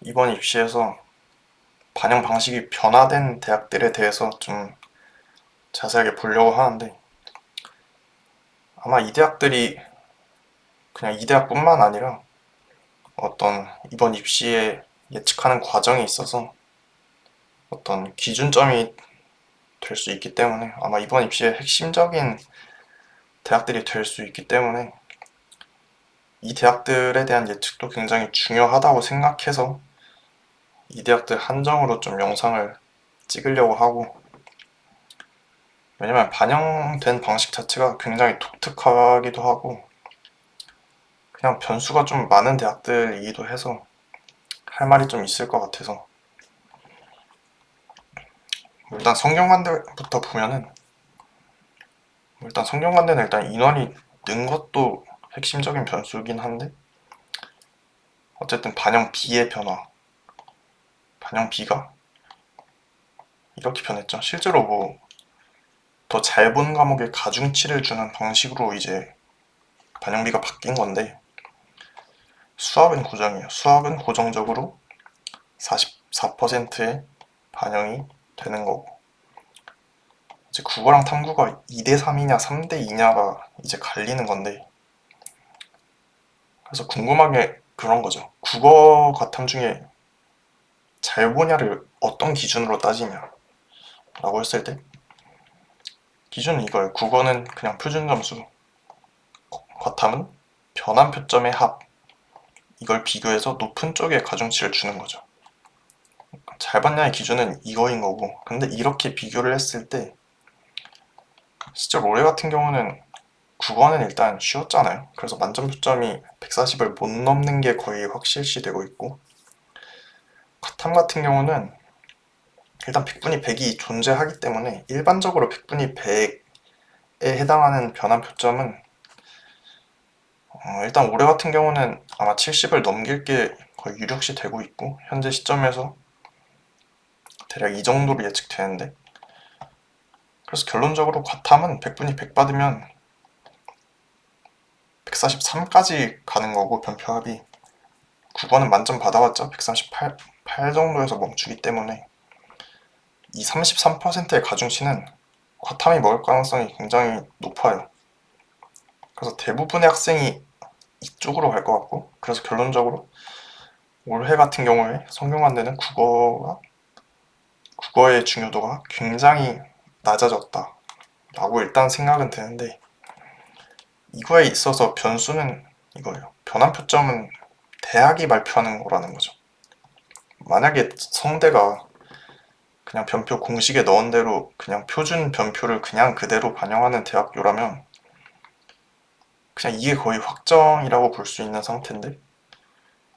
이번 입시에서 반영 방식이 변화된 대학들에 대해서 좀 자세하게 보려고 하는데, 아마 이 대학들이 그냥 이 대학뿐만 아니라 어떤 이번 입시에 예측하는 과정에 있어서 어떤 기준점이 될 수 있기 때문에, 아마 이번 입시의 핵심적인 대학들이 될 수 있기 때문에 이 대학들에 대한 예측도 굉장히 중요하다고 생각해서 이 대학들 한정으로 좀 영상을 찍으려고 하고, 왜냐면 반영된 방식 자체가 굉장히 독특하기도 하고 그냥 변수가 좀 많은 대학들이기도 해서 할 말이 좀 있을 것 같아서, 일단 성균관대부터 보면은, 일단 성균관대는 일단 인원이 는 것도 핵심적인 변수긴 한데, 어쨌든 반영 B의 변화, 반영 B가 이렇게 변했죠. 실제로 뭐 더 잘 본 과목에 가중치를 주는 방식으로 이제 반영 B가 바뀐 건데, 수학은 고정이에요. 수학은 고정적으로 44%의 반영이 되는 거고, 이제 국어랑 탐구가 2대 3이냐 3대 2냐가 이제 갈리는 건데, 그래서 궁금한 게 그런 거죠. 국어 과탐 중에 잘 보냐를 어떤 기준으로 따지냐 라고 했을 때, 기준은 이거예요. 국어는 그냥 표준 점수, 과탐은 변환 표점의 합, 이걸 비교해서 높은 쪽에 가중치를 주는 거죠. 잘 봤냐의 기준은 이거인 거고, 근데 이렇게 비교를 했을 때 실제로 올해 같은 경우는 국어는 일단 쉬웠잖아요. 그래서 만점 표점이 140을 못 넘는 게 거의 확실시되고 있고, 과탐 같은 경우는 일단 100분위 100이 존재하기 때문에 일반적으로 100분위 100에 해당하는 변환 표점은 일단 올해 같은 경우는 아마 70을 넘길 게 거의 유력시 되고 있고, 현재 시점에서 대략 이 정도로 예측되는데, 그래서 결론적으로 과탐은 100분위 100 받으면 143까지 가는 거고, 변표합이 국어는 만점 받아봤자 138 정도에서 멈추기 때문에 이 33%의 가중치는 과탐이 먹을 가능성이 굉장히 높아요. 그래서 대부분의 학생이 이쪽으로 갈 것 같고, 그래서 결론적으로 올해 같은 경우에 성균관대는 국어의 중요도가 굉장히 낮아졌다 라고 일단 생각은 드는데, 이거에 있어서 변수는 이거예요. 변환 표점은 대학이 발표하는 거라는 거죠. 만약에 성대가 그냥 변표 공식에 넣은 대로 그냥 표준 변표를 그냥 그대로 반영하는 대학교라면 그냥 이게 거의 확정이라고 볼 수 있는 상태인데,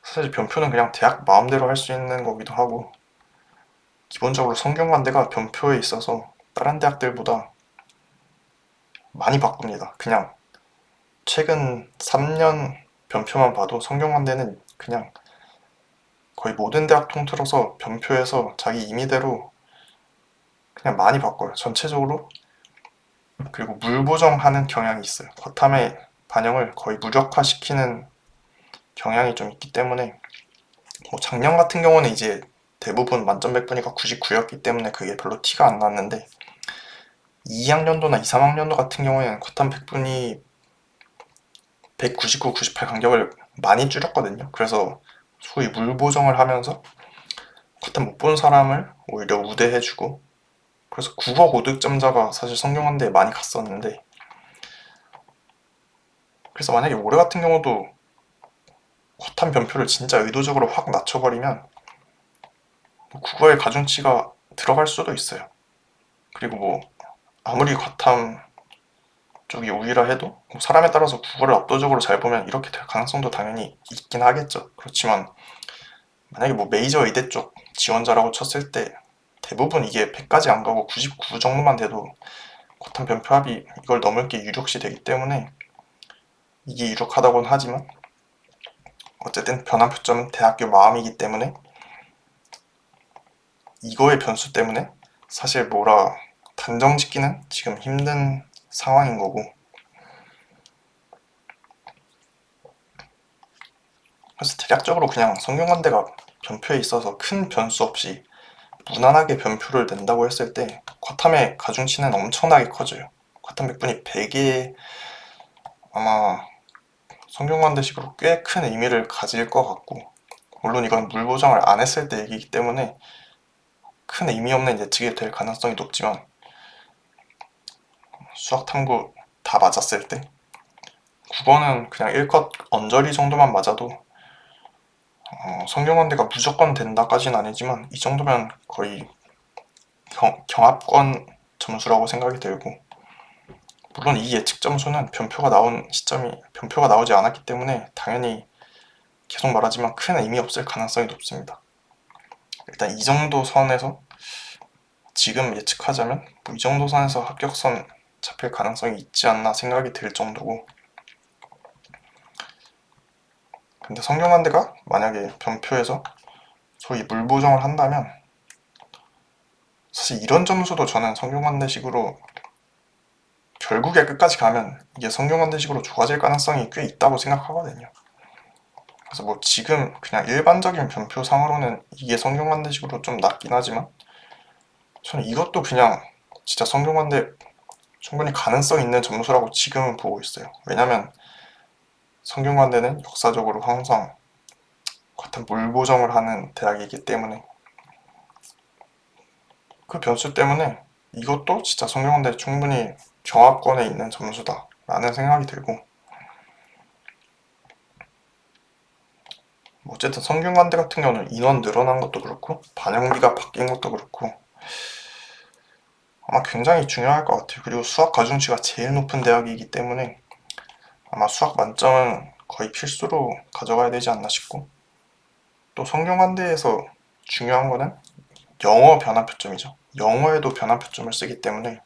사실 변표는 그냥 대학 마음대로 할 수 있는 거기도 하고, 기본적으로 성균관대가 변표에 있어서 다른 대학들보다 많이 바꿉니다. 그냥 최근 3년 변표만 봐도 성균관대는 그냥 거의 모든 대학 통틀어서 변표에서 자기 임의대로 그냥 많이 바꿔요. 전체적으로. 그리고 물보정하는 경향이 있어요. 과탐의 반영을 거의 무력화시키는 경향이 좀 있기 때문에, 뭐 작년 같은 경우는 이제 대부분 만점 100분위가 99였기 때문에 그게 별로 티가 안 났는데, 2학년도나 2, 3학년도 같은 경우에는 과탐 100분위 199, 98 간격을 많이 줄였거든요. 그래서 소위 물보정을 하면서 과탐 못 본 사람을 오히려 우대해주고, 그래서 국어 고득점자가 사실 성균관대에 많이 갔었는데, 그래서 만약에 올해 같은 경우도 과탐 변표를 진짜 의도적으로 확 낮춰버리면 국어의 가중치가 들어갈 수도 있어요. 그리고 뭐 아무리 과탐 쪽이 우위라 해도 뭐 사람에 따라서 국어를 압도적으로 잘 보면 이렇게 될 가능성도 당연히 있긴 하겠죠. 그렇지만 만약에 뭐 메이저 의대 쪽 지원자라고 쳤을 때 대부분 이게 100까지 안 가고 99 정도만 돼도 과탐 변표합이 이걸 넘을 게 유력시 되기 때문에, 이게 유력하다고는 하지만 어쨌든 변환 표점은 대학교 마음이기 때문에 이거의 변수 때문에 사실 뭐라 단정 짓기는 지금 힘든 상황인 거고, 그래서 대략적으로 그냥 성균관대가 변표에 있어서 큰 변수 없이 무난하게 변표를 낸다고 했을 때 과탐의 가중치는 엄청나게 커져요. 과탐 백분위 100에 아마 성균관대식으로 꽤 큰 의미를 가질 것 같고, 물론 이건 물 보정을 안 했을 때 얘기이기 때문에 큰 의미 없는 예측이 될 가능성이 높지만, 수학 탐구 다 맞았을 때 국어는 그냥 1컷 언저리 정도만 맞아도 성균관대가 무조건 된다까지는 아니지만 이 정도면 거의 경합권 점수라고 생각이 들고, 물론 이 예측 점수는 변표가 나오지 않았기 때문에 당연히 계속 말하지만 큰 의미 없을 가능성이 높습니다. 일단 이 정도 선에서 지금 예측하자면 이 정도 선에서 합격선 잡힐 가능성이 있지 않나 생각이 들 정도고, 근데 성균관대가 만약에 변표에서 소위 물 보정을 한다면 사실 이런 점수도 저는 성균관대식으로 결국에 끝까지 가면 이게 성균관대식으로 좋아질 가능성이 꽤 있다고 생각하거든요. 그래서 뭐 지금 그냥 일반적인 변표상으로는 이게 성균관대식으로 좀 낮긴 하지만 저는 이것도 그냥 진짜 성균관대 충분히 가능성 있는 점수라고 지금은 보고 있어요. 왜냐면 성균관대는 역사적으로 항상 같은 물 보정을 하는 대학이기 때문에, 그 변수 때문에 이것도 진짜 성균관대 충분히 경합권에 있는 점수다 라는 생각이 들고, 어쨌든 성균관대 같은 경우는 인원 늘어난 것도 그렇고 반영비가 바뀐 것도 그렇고 아마 굉장히 중요할 것 같아요. 그리고 수학 가중치가 제일 높은 대학이기 때문에 아마 수학 만점은 거의 필수로 가져가야 되지 않나 싶고, 또 성균관대에서 중요한 거는 영어 변환표점이죠. 영어에도 변환표점을 쓰기 때문에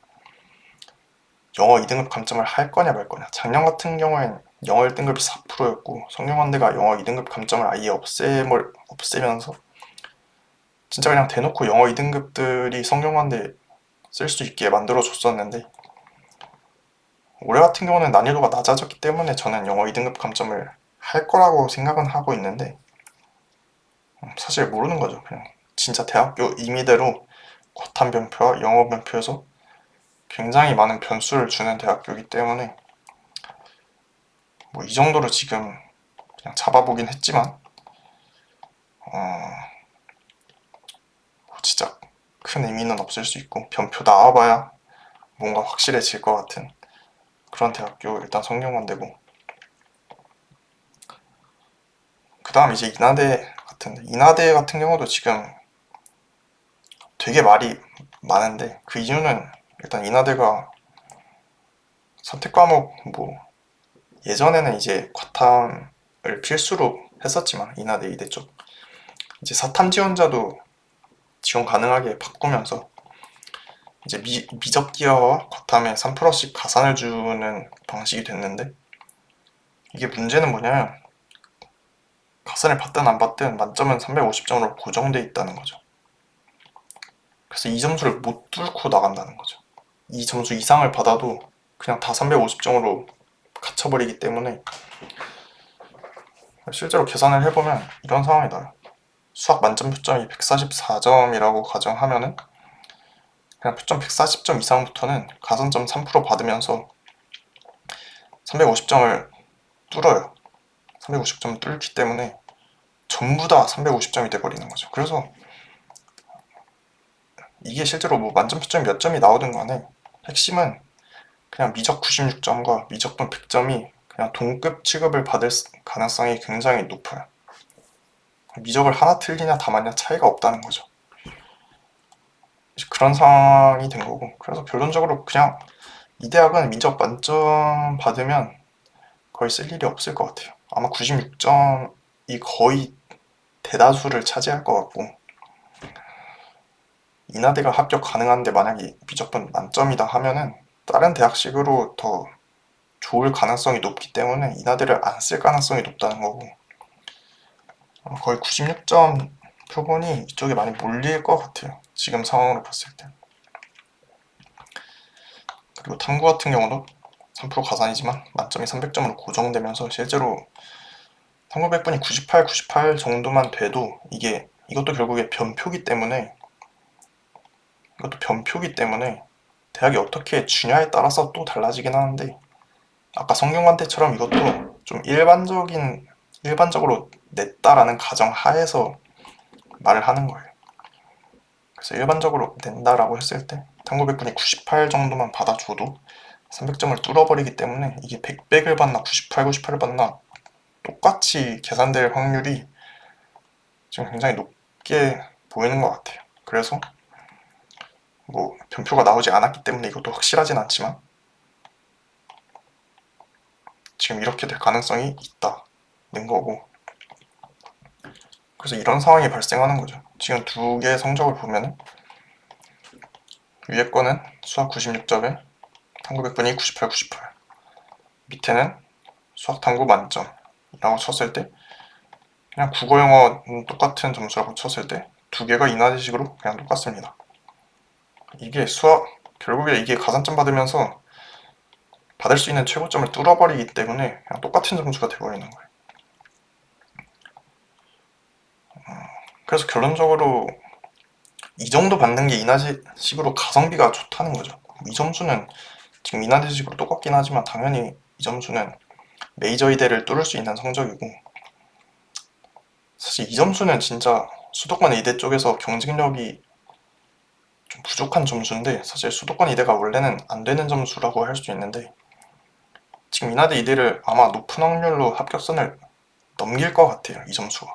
영어 2등급 감점을 할 거냐 말 거냐. 작년 같은 경우엔 영어 1등급이 4%였고 성균관대가 영어 2등급 감점을 아예 없애면서 진짜 그냥 대놓고 영어 2등급들이 성균관대 쓸 수 있게 만들어줬었는데, 올해 같은 경우는 난이도가 낮아졌기 때문에 저는 영어 2등급 감점을 할 거라고 생각은 하고 있는데 사실 모르는 거죠. 그냥 진짜 대학교 임의대로 과탐 변표와 영어 변표에서 굉장히 많은 변수를 주는 대학교이기 때문에 뭐 이 정도로 지금 그냥 잡아보긴 했지만 뭐 진짜 큰 의미는 없을 수 있고 변표 나와봐야 뭔가 확실해질 것 같은 그런 대학교 일단 성균관대고, 그 다음 이제 인하대 같은 경우도 지금 되게 말이 많은데 그 이유는 일단 인하대가 선택 과목 뭐 예전에는 이제 과탐을 필수로 했었지만 인하대 이대 쪽 이제 사탐 지원자도 지원 가능하게 바꾸면서 이제 미적 기하와 과탐에 3%씩 가산을 주는 방식이 됐는데, 이게 문제는 뭐냐면 가산을 받든 안 받든 만점은 350점으로 고정돼 있다는 거죠. 그래서 이 점수를 못 뚫고 나간다는 거죠. 이 점수 이상을 받아도 그냥 다 350점으로 갇혀버리기 때문에 실제로 계산을 해보면 이런 상황이 나요. 수학 만점 표점이 144점이라고 가정하면은 그냥 표점 140점 이상부터는 가산점 3% 받으면서 350점을 뚫어요. 350점을 뚫기 때문에 전부 다 350점이 돼버리는 거죠. 그래서 이게 실제로 뭐 만점 표점이 몇 점이 나오든 간에 핵심은 그냥 미적 96점과 미적분 100점이 그냥 동급 취급을 받을 가능성이 굉장히 높아요. 미적을 하나 틀리냐 다 맞냐 차이가 없다는 거죠. 그런 상황이 된 거고, 그래서 결론적으로 그냥 이 대학은 미적 만점 받으면 거의 쓸 일이 없을 것 같아요. 아마 96점이 거의 대다수를 차지할 것 같고, 인하대가 합격 가능한데 만약에 미적분 만점이다 하면은 다른 대학식으로 더 좋을 가능성이 높기 때문에 인하대를 안 쓸 가능성이 높다는 거고, 거의 96점 표본이 이쪽에 많이 몰릴 것 같아요. 지금 상황으로 봤을 때. 그리고 탐구 같은 경우도 3% 가산이지만 만점이 300점으로 고정되면서 실제로 1900분이 98 정도만 돼도 이것도 결국에 변표기 때문에 대학이 어떻게 주냐에 따라서 또 달라지긴 하는데, 아까 성균관대처럼 이것도 좀 일반적으로 냈다라는 가정 하에서 말을 하는 거예요. 그래서 일반적으로 낸다라고 했을 때 1900분이 98 정도만 받아줘도 300점을 뚫어버리기 때문에 이게 100을 받나 98을 받나 똑같이 계산될 확률이 지금 굉장히 높게 보이는 것 같아요. 그래서 뭐 변표가 나오지 않았기 때문에 이것도 확실하진 않지만 지금 이렇게 될 가능성이 있다는 거고, 그래서 이런 상황이 발생하는 거죠. 지금 두 개의 성적을 보면은 위에 거는 수학 96점에 1900분이 98 밑에는 수학 탐구 만점이라고 쳤을 때, 그냥 국어 영어는 똑같은 점수라고 쳤을 때 두 개가 인하대식으로 그냥 똑같습니다. 이게 결국에 이게 가산점 받으면서 받을 수 있는 최고점을 뚫어버리기 때문에 그냥 똑같은 점수가 돼버리는 거예요. 그래서 결론적으로 이 정도 받는 게 인하대식으로 가성비가 좋다는 거죠. 이 점수는 지금 인하대식으로 똑같긴 하지만 당연히 이 점수는 메이저 의대를 뚫을 수 있는 성적이고, 사실 이 점수는 진짜 수도권 의대 쪽에서 경쟁력이 좀 부족한 점수인데, 사실 수도권 의대가 원래는 안 되는 점수라고 할 수 있는데, 지금 인하대 의대를 아마 높은 확률로 합격선을 넘길 것 같아요. 이 점수가.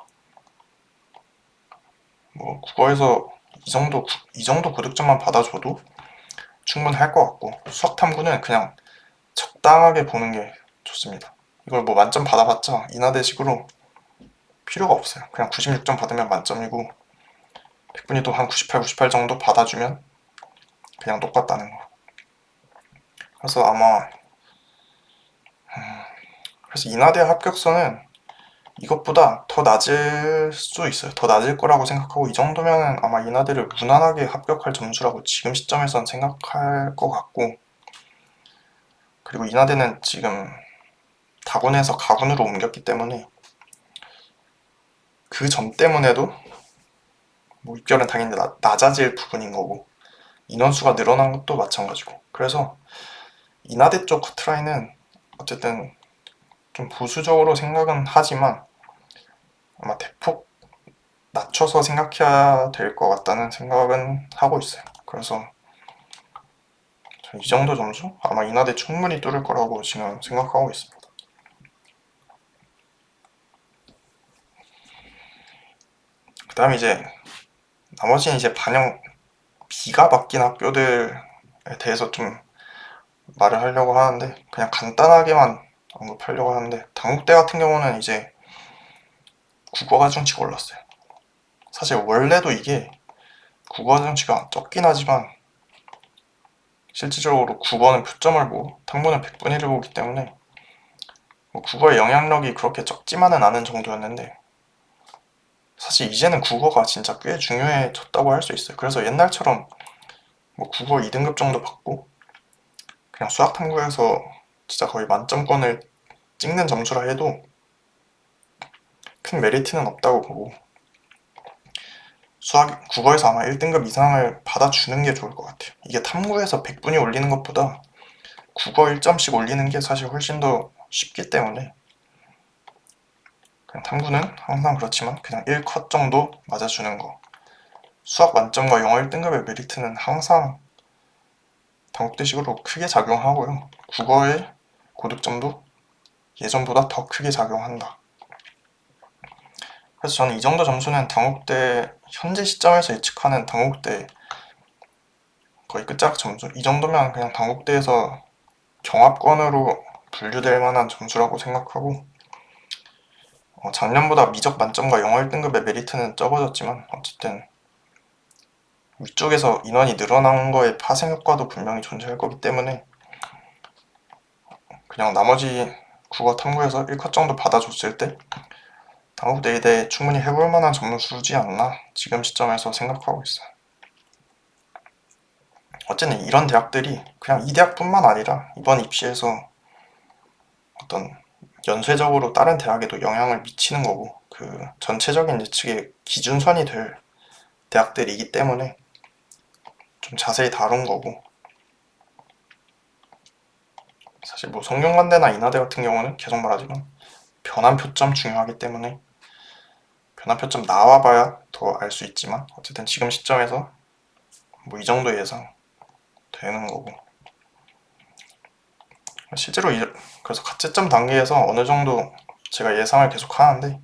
뭐 국어에서 이 정도 고득점만 받아줘도 충분할 것 같고, 수학 탐구는 그냥 적당하게 보는 게 좋습니다. 이걸 뭐 만점 받아봤자 인하대식으로 필요가 없어요. 그냥 96점 받으면 만점이고 100분이 또 한 98 정도 받아주면 그냥 똑같다는 거. 그래서 그래서 인하대 합격선은 이것보다 더 낮을 수 있어요. 더 낮을 거라고 생각하고, 이 정도면 아마 인하대를 무난하게 합격할 점수라고 지금 시점에선 생각할 것 같고, 그리고 인하대는 지금 다군에서 가군으로 옮겼기 때문에 그 점 때문에도 뭐 입결은 당연히 낮아질 부분인 거고, 인원수가 늘어난 것도 마찬가지고, 그래서 인하대 쪽 커트라인은 어쨌든 좀 보수적으로 생각은 하지만 아마 대폭 낮춰서 생각해야 될 것 같다는 생각은 하고 있어요. 그래서 이 정도 점수? 아마 인하대 충분히 뚫을 거라고 지금 생각하고 있습니다. 그 다음에 이제 나머지는 이제 반영 B가 바뀐 학교들에 대해서 좀 말을 하려고 하는데, 그냥 간단하게만 언급하려고 하는데, 당국대 같은 경우는 이제 국어 가중치가 올랐어요. 사실 원래도 이게 국어 가중치가 적긴 하지만 실질적으로 국어는 표점을 보고 탐구는 100분의 1을 보기 때문에 뭐 국어의 영향력이 그렇게 적지만은 않은 정도였는데, 사실 이제는 국어가 진짜 꽤 중요해졌다고 할 수 있어요. 그래서 옛날처럼 뭐 국어 2등급 정도 받고 그냥 수학 탐구에서 진짜 거의 만점권을 찍는 점수라 해도 큰 메리트는 없다고 보고, 국어에서 아마 1등급 이상을 받아주는 게 좋을 것 같아요. 이게 탐구에서 100분이 올리는 것보다 국어 1점씩 올리는 게 사실 훨씬 더 쉽기 때문에, 그냥 탐구는 항상 그렇지만 그냥 1컷 정도 맞아주는 거, 수학 만점과 영어 1등급의 메리트는 항상 당국대식으로 크게 작용하고요. 국어의 고득점도 예전보다 더 크게 작용한다. 그래서 저는 이 정도 점수는 현재 시점에서 예측하는 당국대 거의 끝자락 점수, 이 정도면 그냥 당국대에서 경합권으로 분류될 만한 점수라고 생각하고, 작년보다 미적 만점과 영어 1등급의 메리트는 적어졌지만 어쨌든 위쪽에서 인원이 늘어난 거에 파생 효과도 분명히 존재할 거기 때문에 그냥 나머지 국어 탐구에서 1컷 정도 받아줬을 때 당국대 의대 충분히 해볼 만한 점수지 않나 지금 시점에서 생각하고 있어요. 어쨌든 이런 대학들이 그냥 이 대학뿐만 아니라 이번 입시에서 어떤 연쇄적으로 다른 대학에도 영향을 미치는 거고 그 전체적인 예측의 기준선이 될 대학들이기 때문에 좀 자세히 다룬 거고, 사실 뭐 성균관대나 인하대 같은 경우는 계속 말하지만 변환 표점 중요하기 때문에 변환 표점 나와봐야 더 알 수 있지만 어쨌든 지금 시점에서 뭐 이 정도 예상 되는 거고, 실제로 그래서 가채점 단계에서 어느 정도 제가 예상을 계속 하는데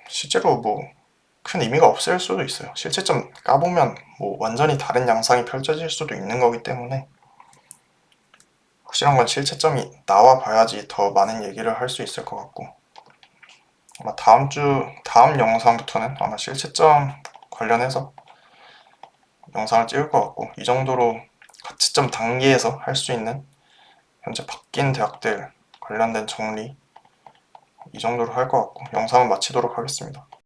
실제로 뭐 큰 의미가 없을 수도 있어요. 실채점 까보면 뭐 완전히 다른 양상이 펼쳐질 수도 있는 거기 때문에 확실한 건 실채점이 나와 봐야지 더 많은 얘기를 할 수 있을 것 같고, 아마 다음 영상부터는 아마 실채점 관련해서 영상을 찍을 것 같고, 이 정도로 가채점 단계에서 할 수 있는 현재 바뀐 대학들 관련된 정리 이 정도로 할 것 같고 영상은 마치도록 하겠습니다.